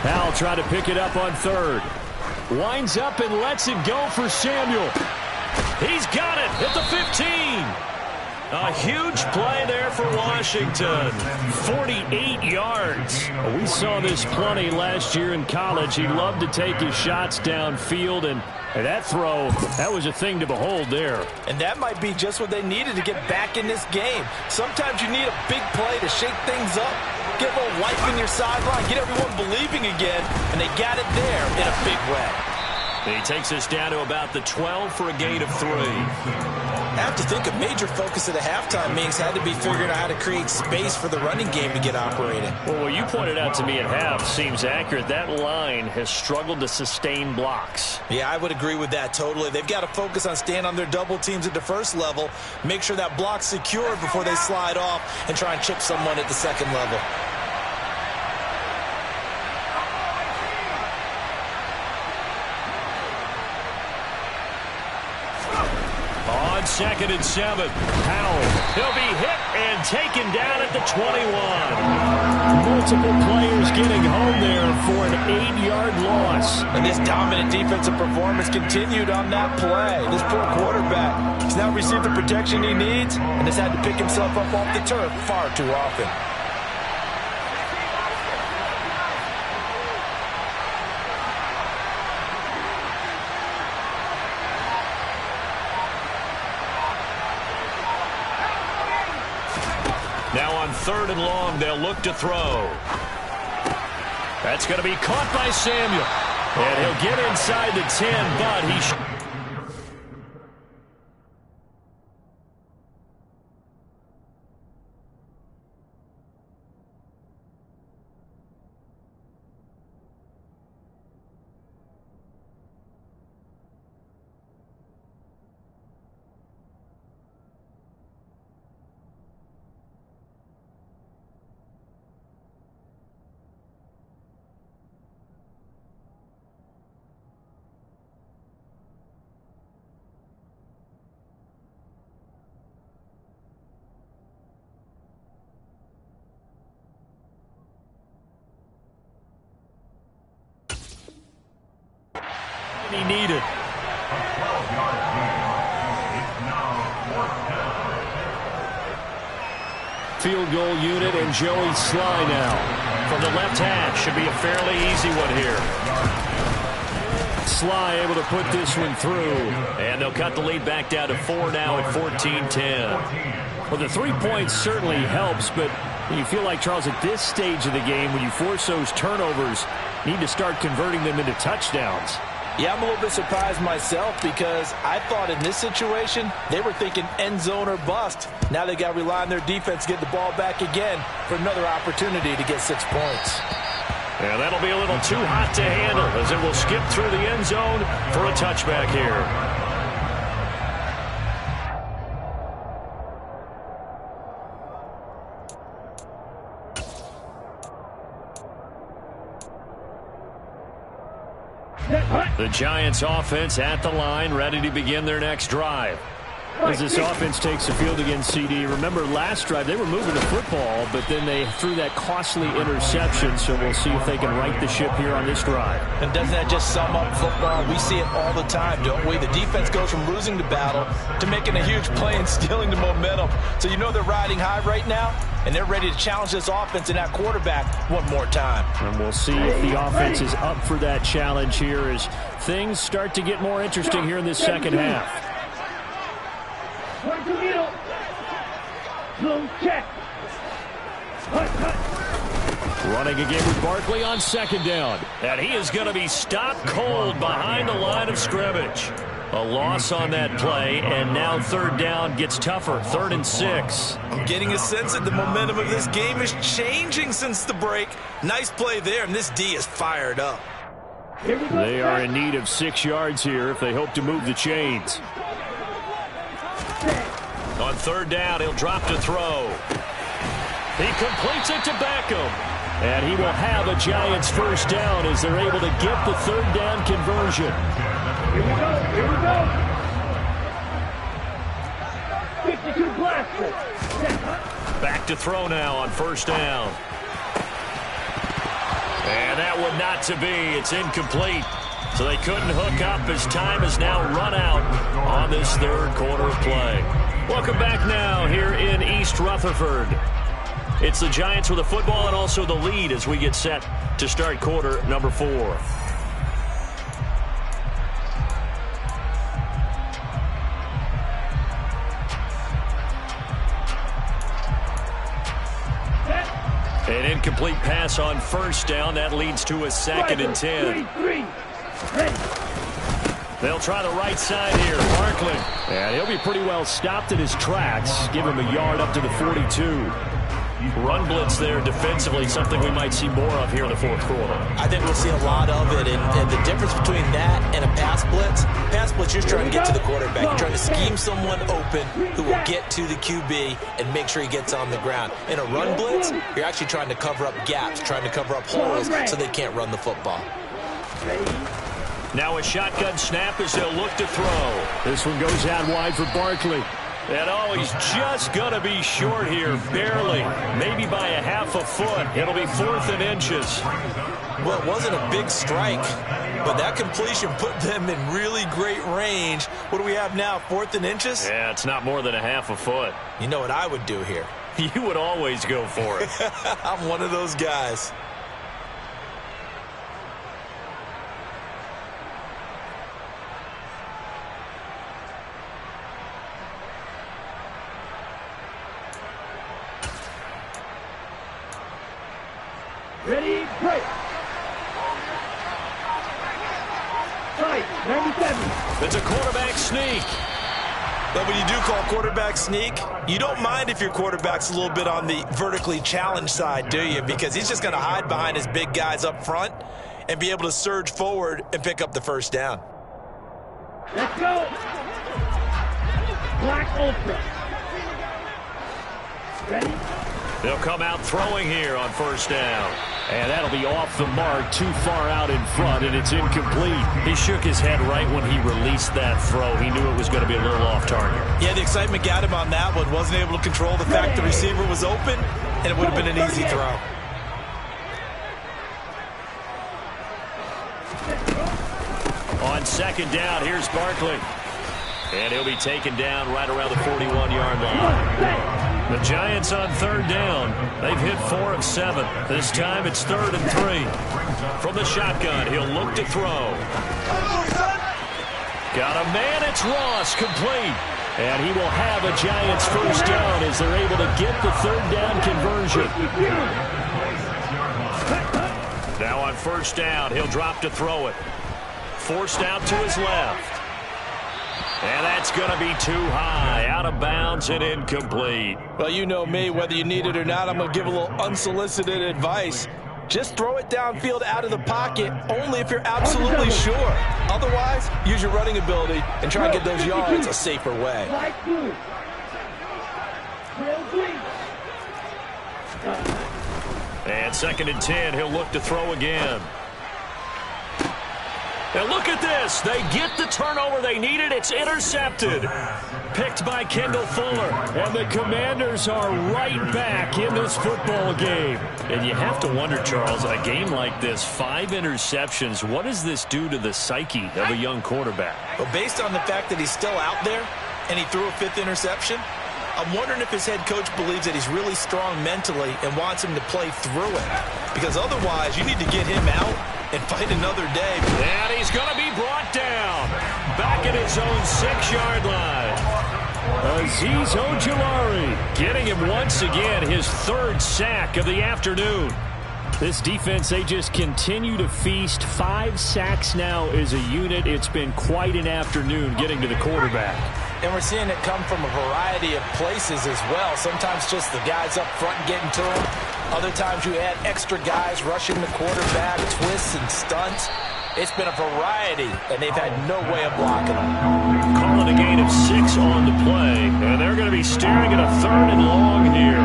Powell trying to pick it up on 3rd. Winds up and lets it go for Samuel. He's got it at the 15. A huge play there for Washington. 48 yards. We saw this plenty last year in college. He loved to take his shots downfield, and that throw, that was a thing to behold there. And that might be just what they needed to get back in this game. Sometimes you need a big play to shake things up, get a little life in your sideline, get everyone believing again, and they got it there in a big way. He takes us down to about the 12 for a gain of 3. I have to think a major focus of the halftime meetings had to be figuring out how to create space for the running game to get operating. Well, what you pointed out to me at half seems accurate. That line has struggled to sustain blocks. Yeah, I would agree with that totally. They've got to focus on staying on their double teams at the first level, make sure that block's secure before they slide off and try and chip someone at the second level. On 2nd and 7, Powell. He'll be hit and taken down at the 21. Multiple players getting home there for an 8-yard loss. And this dominant defensive performance continued on that play. This poor quarterback has not received the protection he needs and has had to pick himself up off the turf far too often. Now on 3rd and long, they'll look to throw. That's going to be caught by Samuel. And he'll get inside the 10, but he... he needed. Field goal unit and Joey Sly now. From the left hash, should be a fairly easy one here. Sly able to put this one through. And they'll cut the lead back down to 4 now at 14-10. Well, the 3 points certainly helps, but you feel like, Charles, at this stage of the game, when you force those turnovers, you need to start converting them into touchdowns. Yeah, I'm a little bit surprised myself because I thought in this situation they were thinking end zone or bust. Now they got to rely on their defense to get the ball back again for another opportunity to get 6 points. Yeah, that'll be a little too hot to handle as it will skip through the end zone for a touchback here. The Giants offense at the line, ready to begin their next drive. As this offense takes the field against CD, remember last drive they were moving the football, but then they threw that costly interception, so we'll see if they can right the ship here on this drive. And doesn't that just sum up football? We see it all the time, don't we? The defense goes from losing the battle to making a huge play and stealing the momentum. So you know they're riding high right now, and they're ready to challenge this offense and that quarterback one more time. And we'll see if the offense is up for that challenge here as things start to get more interesting here in this second half. Running again with Barkley on second down. And he is going to be stopped cold behind the line of scrimmage. A loss on that play, and now third down gets tougher. 3rd and 6. I'm getting a sense that the momentum of this game is changing since the break. Nice play there, and this D is fired up. They are in need of 6 yards here if they hope to move the chains. On third down, he'll drop to throw. He completes it to Beckham. And he will have a Giants first down as they're able to get the third down conversion. Here we go, here we go. 52 blaster. Back to throw now on first down. And that would not to be. It's incomplete. So they couldn't hook up as time is now run out on this third quarter of play. Welcome back now here in East Rutherford. It's the Giants with the football and also the lead as we get set to start quarter number 4. An incomplete pass on first down. That leads to a 2nd and 10. They'll try the right side here. Barkley. And he'll be pretty well stopped in his tracks. Give him a yard up to the 42. Run blitz there defensively, something we might see more of here in the fourth quarter. I think we'll see a lot of it, and the difference between that and a pass blitz, you're trying to get to the quarterback. You're trying to scheme someone open who will get to the QB and make sure he gets on the ground. In a run blitz, you're actually trying to cover up gaps, trying to cover up holes so they can't run the football. Now a shotgun snap as they'll look to throw. This one goes out wide for Barkley. And oh, he's just going to be short here, barely. Maybe by a half a foot. It'll be 4th and inches. Well, it wasn't a big strike, but that completion put them in really great range. What do we have now, 4th and inches? Yeah, it's not more than a half a foot. You know what I would do here? You would always go for it. I'm one of those guys. Ready, break. 97. It's a quarterback sneak. But when you do call quarterback sneak, you don't mind if your quarterback's a little bit on the vertically challenged side, do you? Because he's just going to hide behind his big guys up front and be able to surge forward and pick up the first down. Let's go. Black Ultra. Ready? They'll come out throwing here on first down. And that'll be off the mark, too far out in front, and it's incomplete. He shook his head right when he released that throw. He knew it was going to be a little off target. Yeah, the excitement got him on that one. Wasn't able to control the fact the receiver was open, and it would have been an easy throw. On On second down, here's Barkley. And he'll be taken down right around the 41-yard line. The Giants on third down. They've hit 4 of 7. This time it's 3rd and 3. From the shotgun, he'll look to throw. Got a man, it's Ross, complete. And he will have a Giants first down as they're able to get the 3rd down conversion. Now on first down, he'll drop to throw it. Forced out to his left. And that's going to be too high, out of bounds and incomplete. Well, you know me, whether you need it or not, I'm going to give a little unsolicited advice. Just throw it downfield out of the pocket, only if you're absolutely sure. Otherwise, use your running ability and try and get those yards a safer way. And 2nd and 10, he'll look to throw again. And look at this. They get the turnover they needed. It's intercepted. Picked by Kendall Fuller. And the Commanders are right back in this football game. And you have to wonder, Charles, a game like this, 5 interceptions, what does this do to the psyche of a young quarterback? Well, based on the fact that he's still out there and he threw a 5th interception, I'm wondering if his head coach believes that he's really strong mentally and wants him to play through it. Because otherwise, you need to get him out and fight another day. And he's going to be brought down. Back at his own 6-yard line. Azeez Ojulari getting him once again his 3rd sack of the afternoon. This defense, they just continue to feast. 5 sacks now as a unit. It's been quite an afternoon getting to the quarterback. And we're seeing it come from a variety of places as well. Sometimes just the guys up front getting to him. Other times you add extra guys rushing the quarterback, twists and stunts. It's been a variety, and they've had no way of blocking them. Calling a gain of 6 on the play, and they're going to be staring at a 3rd and long here.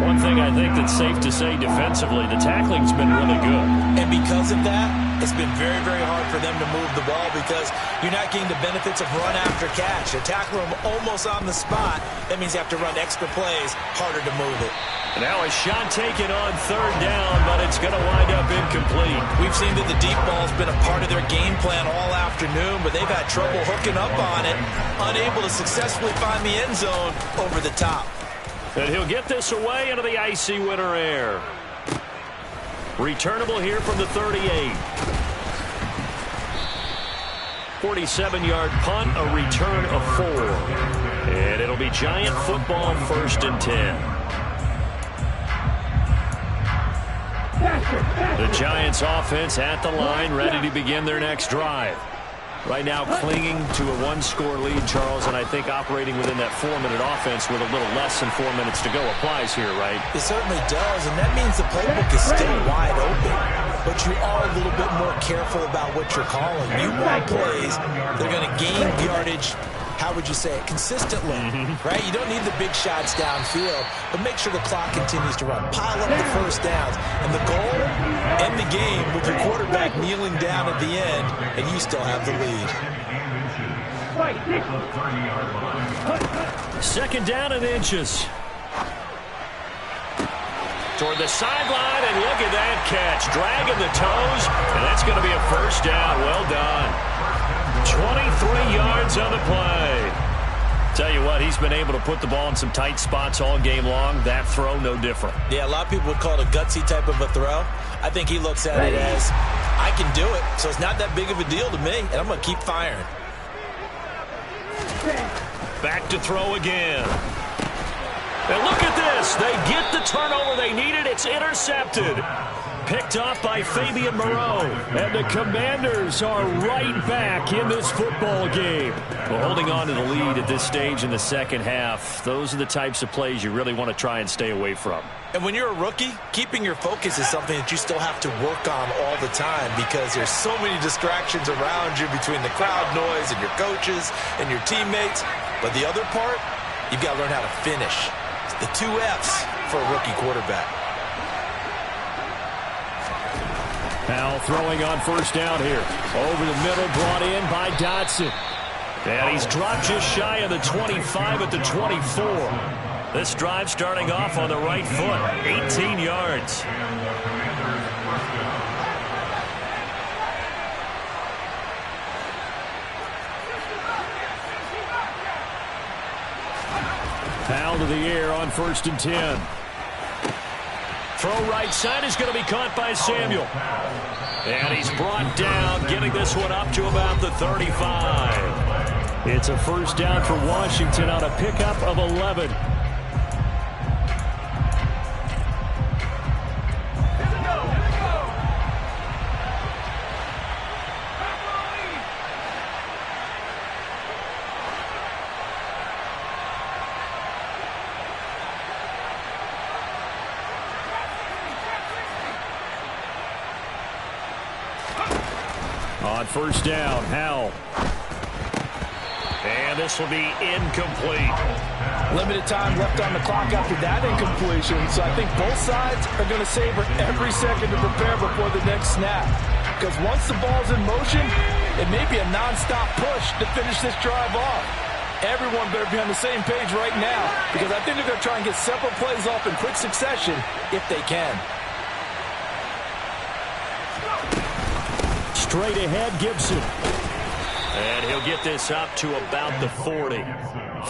One thing I think that's safe to say defensively, the tackling's been really good. And because of that, it's been very, very hard for them to move the ball because you're not getting the benefits of run after catch. You're tackling them almost on the spot. That means you have to run extra plays, harder to move it. Now a shot taken on 3rd down, but it's going to wind up incomplete. We've seen that the deep ball's been a part of their game plan all afternoon, but they've had trouble hooking up on it, unable to successfully find the end zone over the top. And he'll get this away into the icy winter air. Returnable here from the 38. 47-yard punt, a return of 4. And it'll be Giant football, 1st and 10. The Giants offense at the line, ready to begin their next drive. Right now clinging to a 1-score lead, Charles, and I think operating within that 4-minute offense with a little less than 4 minutes to go applies here, right? It certainly does, and that means the playbook is still wide open. But you are a little bit more careful about what you're calling. You want plays, they're going to gain yardage, how would you say it, consistently, right? You don't need the big shots downfield, but make sure the clock continues to run. Pile up the first downs. And the goal, end the game with your quarterback kneeling down at the end, and you still have the lead. 2nd down and inches. Toward the sideline, and look at that catch. Dragging the toes, and that's going to be a first down. Well done. 23 yards on the play. Tell you what, he's been able to put the ball in some tight spots all game long. That throw, no different. Yeah, a lot of people would call it a gutsy type of a throw. I think he looks at it as, I can do it, so it's not that big of a deal to me, and I'm going to keep firing. Back to throw again. And look at this. They get the turnover they needed. It's intercepted. Picked off by Fabian Moreau. And the Commanders are right back in this football game. Well, holding on to the lead at this stage in the second half, those are the types of plays you really want to try and stay away from. And when you're a rookie, keeping your focus is something that you still have to work on all the time because there's so many distractions around you between the crowd noise and your coaches and your teammates. But the other part, you've got to learn how to finish. It's the 2 F's for a rookie quarterback. Powell throwing on first down here. Over the middle, brought in by Dotson. And he's dropped just shy of the 25 at the 24. This drive starting off on the right foot. 18 yards. Powell to the air on 1st and 10. Throw right side is going to be caught by Samuel. And he's brought down, getting this one up to about the 35. It's a first down for Washington on a pickup of 11. On 1st down, Howell. And this will be incomplete. Limited time left on the clock after that incompletion, so I think both sides are going to savor every second to prepare before the next snap. Because once the ball's in motion, it may be a non-stop push to finish this drive off. Everyone better be on the same page right now, because I think they're going to try and get several plays off in quick succession if they can. Straight ahead, Gibson. And he'll get this up to about the 40.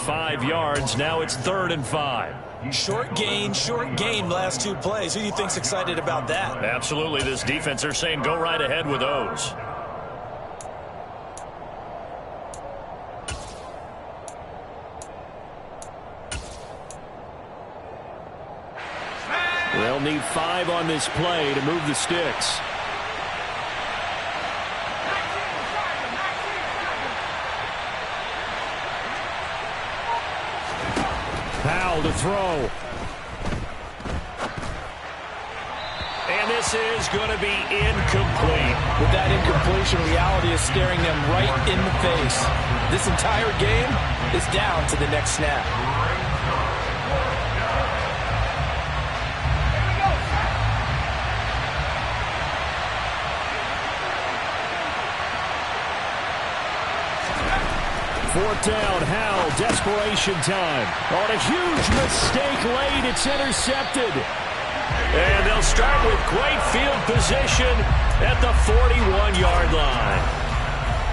5 yards. Now it's 3rd and 5. Short gain last 2 plays. Who do you think's excited about that? Absolutely. This defense, they're saying go right ahead with those. They'll need 5 on this play to move the sticks. Powell to throw. And this is going to be incomplete. With that incompletion, reality is staring them right in the face. This entire game is down to the next snap. Fourth down, Howell, desperation time. On a huge mistake late, it's intercepted. And they'll start with great field position at the 41-yard line.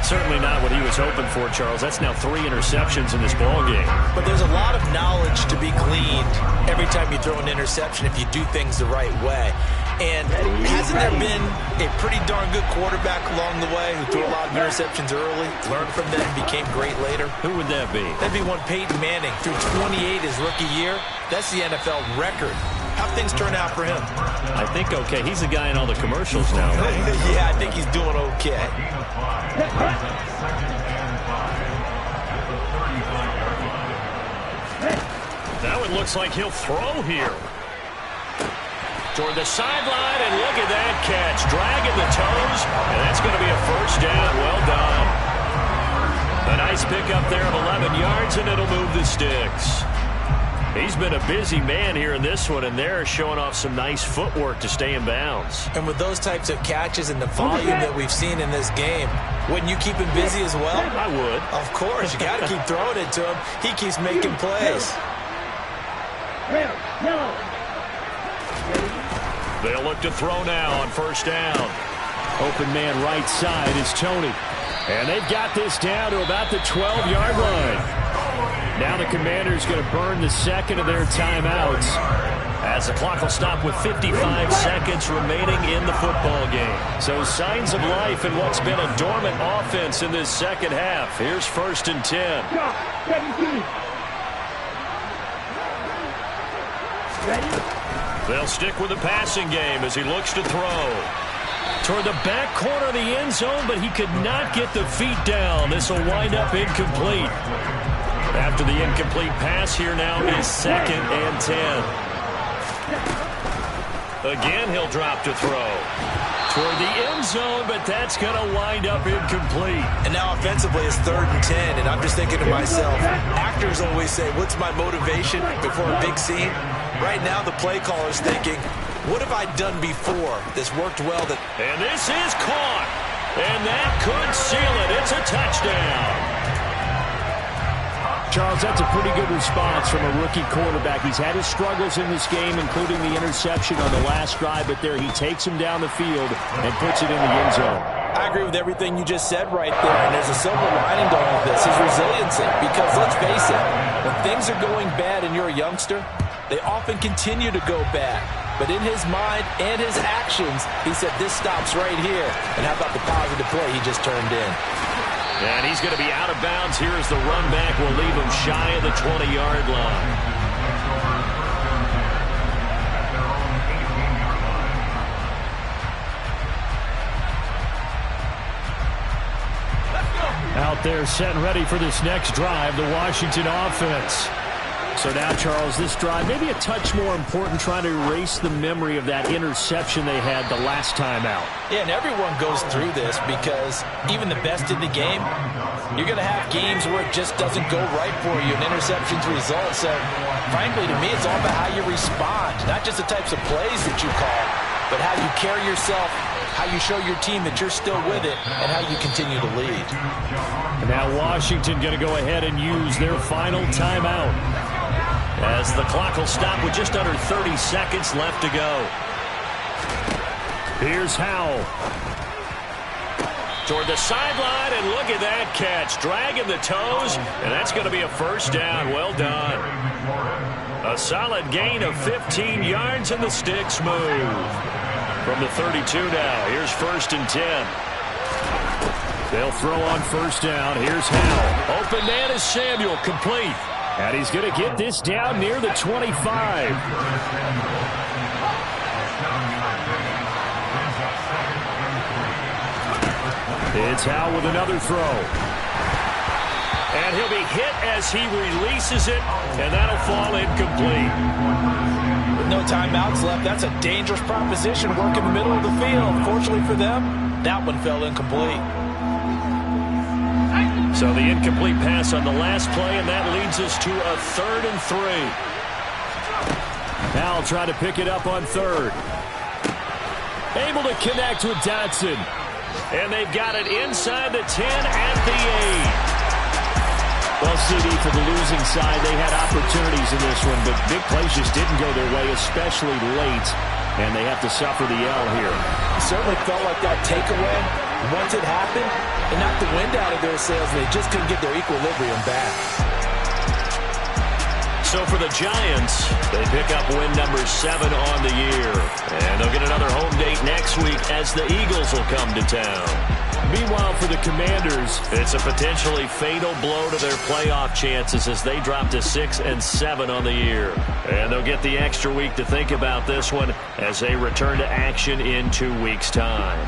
Certainly not what he was hoping for, Charles. That's now 3 interceptions in this ballgame. But there's a lot of knowledge to be gleaned every time you throw an interception if you do things the right way. And hasn't there been a pretty darn good quarterback along the way who threw a lot of interceptions early, learned from them, and became great later? Who would that be? That'd be one Peyton Manning. Threw 28 his rookie year. That's the NFL record. How things turn out for him? I think okay. He's the guy in all the commercials now. Yeah, I think he's doing okay. Now it looks like he'll throw here. Toward the sideline, and look at that catch. Dragging the toes, and that's going to be a first down. Well done. A nice pickup there of 11 yards, and it'll move the sticks. He's been a busy man here in this one, and they're showing off some nice footwork to stay in bounds. And with those types of catches and the volume that we've seen in this game, wouldn't you keep him busy as well? I would. Of course. You got to keep throwing it to him. He keeps making plays. They'll look to throw now on first down. Open man right side is Tony. And they've got this down to about the 12-yard line. Now the Commanders going to burn the second of their timeouts as the clock will stop with 55 seconds remaining in the football game. So signs of life in what's been a dormant offense in this second half. Here's 1st and 10. They'll stick with the passing game as he looks to throw. Toward the back corner of the end zone, but he could not get the feet down. This will wind up incomplete. After the incomplete pass, here now is 2nd and 10. Again, he'll drop to throw. Toward the end zone, but that's going to wind up incomplete. And now offensively it's 3rd and 10, and I'm just thinking to myself, actors always say, what's my motivation before a big scene? Right now the play caller's thinking, what have I done before that's worked well? And this is caught. And that could seal it. It's a touchdown. Charles, that's a pretty good response from a rookie quarterback. He's had his struggles in this game, including the interception on the last drive, but there he takes him down the field and puts it in the end zone. I agree with everything you just said right there, and there's a silver lining to all of this, his resiliency. Because let's face it, when things are going bad and you're a youngster, they often continue to go bad. But in his mind and his actions, he said, this stops right here. And how about the positive play he just turned in? And he's going to be out of bounds here as the run back will leave him shy of the 20-yard line. Out there set and ready for this next drive, the Washington offense. So now, Charles, this drive maybe a touch more important, trying to erase the memory of that interception they had the last time out. Yeah, and everyone goes through this because even the best in the game, you're going to have games where it just doesn't go right for you, and interceptions result. So, frankly, to me, it's all about how you respond, not just the types of plays that you call, but how you carry yourself, how you show your team that you're still with it, and how you continue to lead. And now Washington going to go ahead and use their final timeout, as the clock will stop with just under 30 seconds left to go. Here's Howell. Toward the sideline, and look at that catch. Dragging the toes, and that's going to be a first down. Well done. A solid gain of 15 yards, and the sticks move. From the 32 now, here's 1st and 10. They'll throw on first down. Here's Howell. Open man is Samuel, complete. And he's going to get this down near the 25. It's Howell with another throw. And he'll be hit as he releases it, and that'll fall incomplete. With no timeouts left, that's a dangerous proposition. Work in the middle of the field. Fortunately for them, that one fell incomplete. So the incomplete pass on the last play, and that leads us to a 3rd and 3. Howell trying to pick it up on 3rd. Able to connect with Dotson. And they've got it inside the 10 at the 8. Well, CD, for the losing side, they had opportunities in this one, but big plays just didn't go their way, especially late, and they have to suffer the L here. It certainly felt like that takeaway, once it happened, it knocked the wind out of their sails, and they just couldn't get their equilibrium back. So for the Giants, they pick up win number 7 on the year, and they'll get another home date next week as the Eagles will come to town. Meanwhile, for the Commanders, it's a potentially fatal blow to their playoff chances as they drop to 6 and 7 on the year. And they'll get the extra week to think about this one as they return to action in 2 weeks' time.